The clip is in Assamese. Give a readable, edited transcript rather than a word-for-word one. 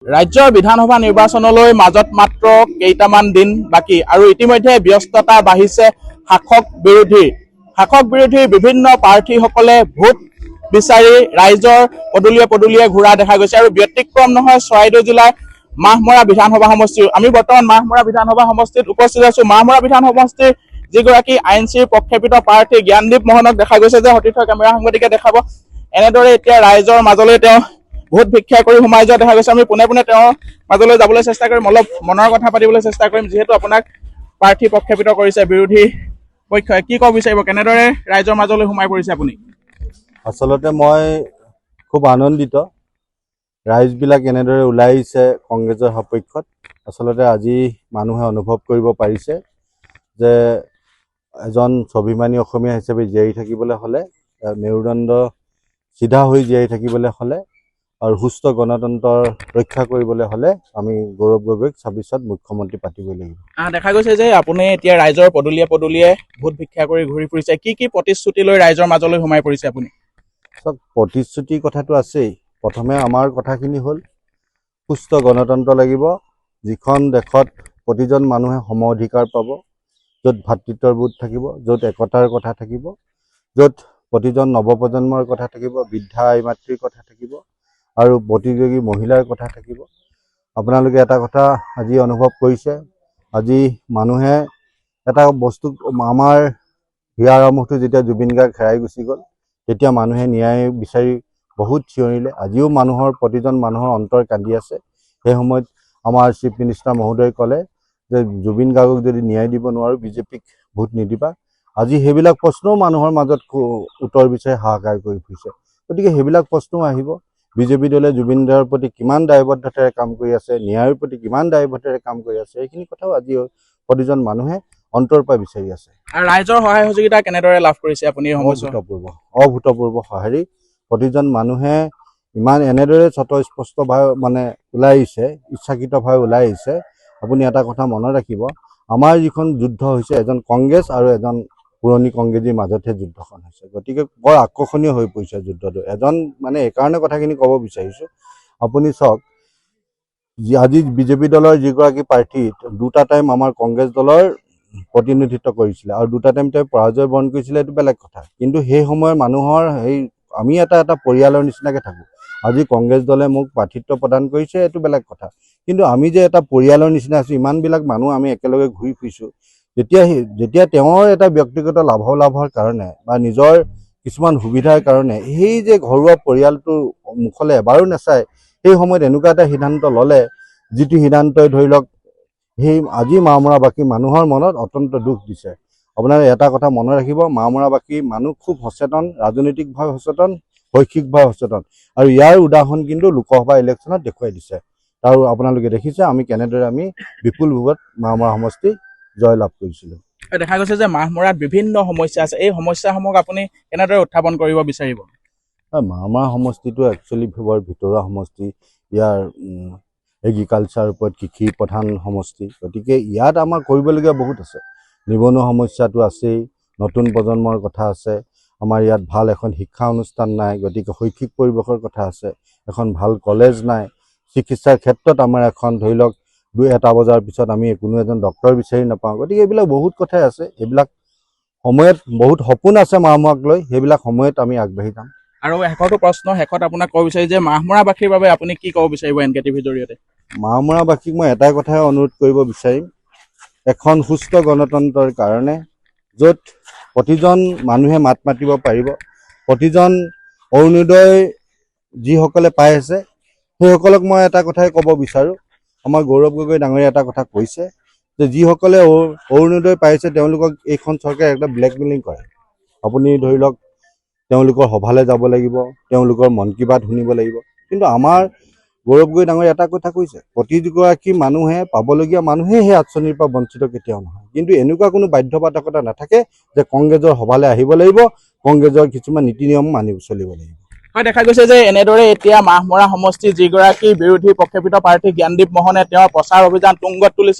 ৰাজ্যৰ বিধানসভা নিৰ্বাচনলৈ মাজত মাত্ৰ কেইটামান দিন বাকী আৰু ইতিমধ্যে ব্যস্ততা বাঢ়িছে শাসক বিৰোধী বিভিন্ন প্ৰাৰ্থীসকলে ভোট বিচাৰি ৰাইজৰ পদূলিয়ে ঘূৰা দেখা গৈছে আৰু ব্যতিক্ৰম নহয় চৰাইদেউ জিলাৰ মাহমৰা বিধানসভা সমষ্টি। আমি বৰ্তমান মাহমৰা বিধানসভা সমষ্টিত উপস্থিত আছো। মাহমৰা বিধানসভা সমষ্টিৰ যিগৰাকী আইনচিৰ প্ৰক্ষেপিত প্ৰাৰ্থী জ্ঞানদীপ মোহনক দেখা গৈছে যে সতীৰ্থ কেমেৰা সাংবাদিকে দেখাব। এনেদৰে এতিয়া ৰাইজৰ মাজলৈ তেওঁ ভোট ভিক্ষা কৰি সোমাই যোৱা দেখা গৈছে। আমি পোনে তেওঁৰ মাজলৈ যাবলৈ চেষ্টা কৰিম, অলপ মনৰ কথা পাতিবলৈ চেষ্টা কৰিম। যিহেতু আপোনাক প্ৰাৰ্থী প্ৰক্ষেপিত কৰিছে বিৰোধী পক্ষই, কি ক'ব বিচাৰিব, কেনেদৰে ৰাইজৰ মাজলৈ সোমাই পৰিছে আপুনি? আচলতে মই খুব আনন্দিত ৰাইজবিলাক এনেদৰে ওলাই আহিছে কংগ্ৰেছৰ সপক্ষত। আচলতে আজি মানুহে অনুভৱ কৰিব পাৰিছে যে এজন স্বাভিমানী অসমীয়া হিচাপে জীয়াই থাকিবলৈ হ'লে, মেৰুদণ্ড চিধা হৈ জীয়াই থাকিবলৈ হ'লে আৰু সুস্থ গণতন্ত্ৰৰ ৰক্ষা কৰিবলৈ হ'লে আমি গৌৰৱ গগৈক ২৬ত মুখ্যমন্ত্ৰী পাতিবই লাগিব। দেখা গৈছে যে আপুনি এতিয়া ৰাইজৰ পদূলিয়ে ভোট ভিক্ষা কৰি ঘূৰি ফুৰিছে। কি প্ৰতিশ্ৰুতি লৈ ৰাইজৰ মাজলৈ সোমাই পৰিছে আপুনি? চব প্ৰতিশ্ৰুতিৰ কথাটো আছেই। প্ৰথমে আমাৰ কথাখিনি হ'ল সুস্থ গণতন্ত্ৰ লাগিব, যিখন দেশত প্ৰতিজন মানুহে সম অধিকাৰ পাব, য'ত ভাতৃত্ববোধ থাকিব, য'ত একতাৰ কথা থাকিব, য'ত প্ৰতিজন নৱপ্ৰজন্মৰ কথা থাকিব, বৃদ্ধা আই মাতৃৰ কথা থাকিব আৰু প্ৰতিযোগী মহিলাৰ কথা থাকিব। আপোনালোকে এটা কথা আজি অনুভৱ কৰিছে, আজি মানুহে এটা বস্তু, আমাৰ হিয়াৰ আমঠু যেতিয়া জুবিন গাৰ্গ হেৰাই গুচি গ'ল তেতিয়া মানুহে ন্যায় বিচাৰি বহুত চিঞৰিলে। আজিও প্ৰতিজন মানুহৰ অন্তৰ কান্দি আছে। সেই সময়ত আমাৰ চিফ মিনিষ্টাৰ মহোদয়ে ক'লে যে জুবিন গাৰ্গক যদি ন্যায় দিব নোৱাৰোঁ বিজেপিক ভোট নিদিবা। আজি সেইবিলাক প্ৰশ্নও মানুহৰ মাজত উত্তৰ বিচাৰি হাহাকাৰ কৰি ফুৰিছে। গতিকে সেইবিলাক প্ৰশ্নও আহিব। বিজেপি দলে জুবিন দাৰ প্ৰতি কিমান দায়বদ্ধতাৰে কাম কৰি আছে, ন্যায়ৰ প্ৰতি কিমান দায়বদ্ধতাৰে কাম কৰি আছে, এইখিনি কথাও আজি প্ৰতিজন মানুহে অন্তৰ পৰা বিচাৰি আছে। আৰু ৰাইজৰ সহায় সহযোগিতা কেনেদৰে লাভ কৰিছে আপুনি? অভূতপূৰ্ব সঁহাৰি। প্ৰতিজন মানুহে ইমান এনেদৰে স্বতঃস্পষ্টভাৱে ওলাই আহিছে, ইচ্ছাকৃতভাৱে ওলাই আহিছে। আপুনি এটা কথা মনত ৰাখিব, আমাৰ যিখন যুদ্ধ হৈছে এজন কংগ্ৰেছ আৰু এজন পুৰণি কংগ্ৰেছীৰ মাজতহে যুদ্ধখন হৈছে। গতিকে বৰ আকৰ্ষণীয় হৈ পৰিছে যুদ্ধটো। এইকাৰণে কথাখিনি ক'ব বিচাৰিছোঁ, আপুনি চাওক, আজি বিজেপি দলৰ যিগৰাকী প্ৰাৰ্থী দুটা টাইম আমাৰ কংগ্ৰেছ দলৰ প্ৰতিনিধিত্ব কৰিছিলে আৰু দুটা টাইম তেওঁ পৰাজয় বৰণ কৰিছিলে, এইটো বেলেগ কথা। কিন্তু সেই সময়ৰ মানুহৰ আমি এটা পৰিয়ালৰ নিচিনাকৈ থাকোঁ। আজি কংগ্ৰেছ দলে মোক প্ৰাৰ্থিত্ব প্ৰদান কৰিছে, এইটো বেলেগ কথা। কিন্তু আমি যে এটা পৰিয়ালৰ নিচিনা আছোঁ, ইমানবিলাক মানুহ আমি একেলগে ঘূৰি ফুৰিছোঁ, যেতিয়া তেওঁৰ এটা ব্যক্তিগত লাভৰ কাৰণে বা নিজৰ কিছুমান সুবিধাৰ কাৰণে সেই যে ঘৰুৱা পৰিয়ালটোৰ মুখলৈ এবাৰো নাচায়, সেই সময়ত এনেকুৱা এটা সিদ্ধান্ত ল'লে, যিটো সিদ্ধান্তই ধৰি লওক আজি মাহমৰাবাসী মানুহৰ মনত অত্যন্ত দুখ দিছে। আপোনাৰ এটা কথা মনত ৰাখিব, মাহমৰাবাসী মানুহ খুব সচেতন, ৰাজনৈতিকভাৱে সচেতন, শৈক্ষিকভাৱে সচেতন আৰু ইয়াৰ উদাহৰণ কিন্তু লোকসভা ইলেকশ্যনত দেখুৱাই দিছে। আৰু আপোনালোকে দেখিছে আমি কেনেদৰে বিপুল ভোটত মাহমৰা সমষ্টি জয়লাভ কৰিছিলোঁ। দেখা গৈছে যে মাহমৰাত বিভিন্ন সমস্যা আছে, এই সমস্যাসমূহক আপুনি কেনেদৰে উত্থাপন কৰিব বিচাৰিব? মাহমৰা সমষ্টিটো একচুৱেলি বৰ ভিতৰুৱা সমষ্টি। ইয়াৰ এগ্ৰিকালচাৰ ওপৰত কৃষি প্ৰধান সমষ্টি। গতিকে ইয়াত আমাৰ কৰিবলগীয়া বহুত আছে। নিবনুৱা সমস্যাটো আছেই, নতুন প্ৰজন্মৰ কথা আছে, আমাৰ ইয়াত ভাল এখন শিক্ষা অনুষ্ঠান নাই, গতিকে শৈক্ষিক পৰিৱেশৰ কথা আছে, এখন ভাল কলেজ নাই, চিকিৎসাৰ ক্ষেত্ৰত আমাৰ এখন ধৰি লওক 2-এটা বজাৰ পিছত আমি কোনো এজন ডক্তৰ বিচাৰি নাপাওঁ। গতিকে এইবিলাক বহুত কথাই আছে। এইবিলাক সময়ত বহুত সপোন আছে মাহমৰাক লৈ, সেইবিলাক সময়ত আমি আগবাঢ়ি যাম। আৰু শেষত আপোনাক ক'ব বিচাৰি যে মাহমৰাবাসীৰ বাবে আপুনি কি ক'ব বিচাৰিব এনকে টিভিৰ জৰিয়তে? মাহমৰাবাসীক মই এটাই কথাই অনুৰোধ কৰিব বিচাৰিম, এখন সুস্থ গণতন্ত্ৰৰ কাৰণে য'ত প্ৰতিজন মানুহে মাত মাতিব পাৰিব, প্ৰতিজন অৰুণোদয় যিসকলে পাই আছে সেইসকলক মই এটা কথাই ক'ব বিচাৰোঁ। আমাৰ গৌৰৱ গগৈ ডাঙৰীয়া এটা কথা কৈছে যে যিসকলে অৰুণোদয় পাইছে তেওঁলোকক এইখন চৰকাৰে একটা ব্লেকমেইলিং কৰে। আপুনি ধৰি লওক তেওঁলোকৰ সভালৈ যাব লাগিব, তেওঁলোকৰ মন কী বাত শুনিব লাগিব। কিন্তু আমাৰ গৌৰৱ গগৈ ডাঙৰীয়া এটা কথা কৈছে, প্ৰতিগৰাকী মানুহে পাবলগীয়া মানুহে সেই আঁচনিৰ পৰা বঞ্চিত কেতিয়াও নহয়। কিন্তু এনেকুৱা কোনো বাধ্যবাধকতা নাথাকে যে কংগ্ৰেছৰ সভালৈ আহিব লাগিব, কংগ্ৰেছৰ কিছুমান নীতি নিয়ম মানি চলিব লাগিব। হয়, দেখা গৈছে যে এনেদৰে এতিয়া মাহমৰা সমষ্টিৰ যিগৰাকী বিৰোধী প্ৰক্ষেপিত প্ৰাৰ্থী জ্ঞানদীপ মোহনে তেওঁৰ প্ৰচাৰ অভিযান তুংগত তুলিছে।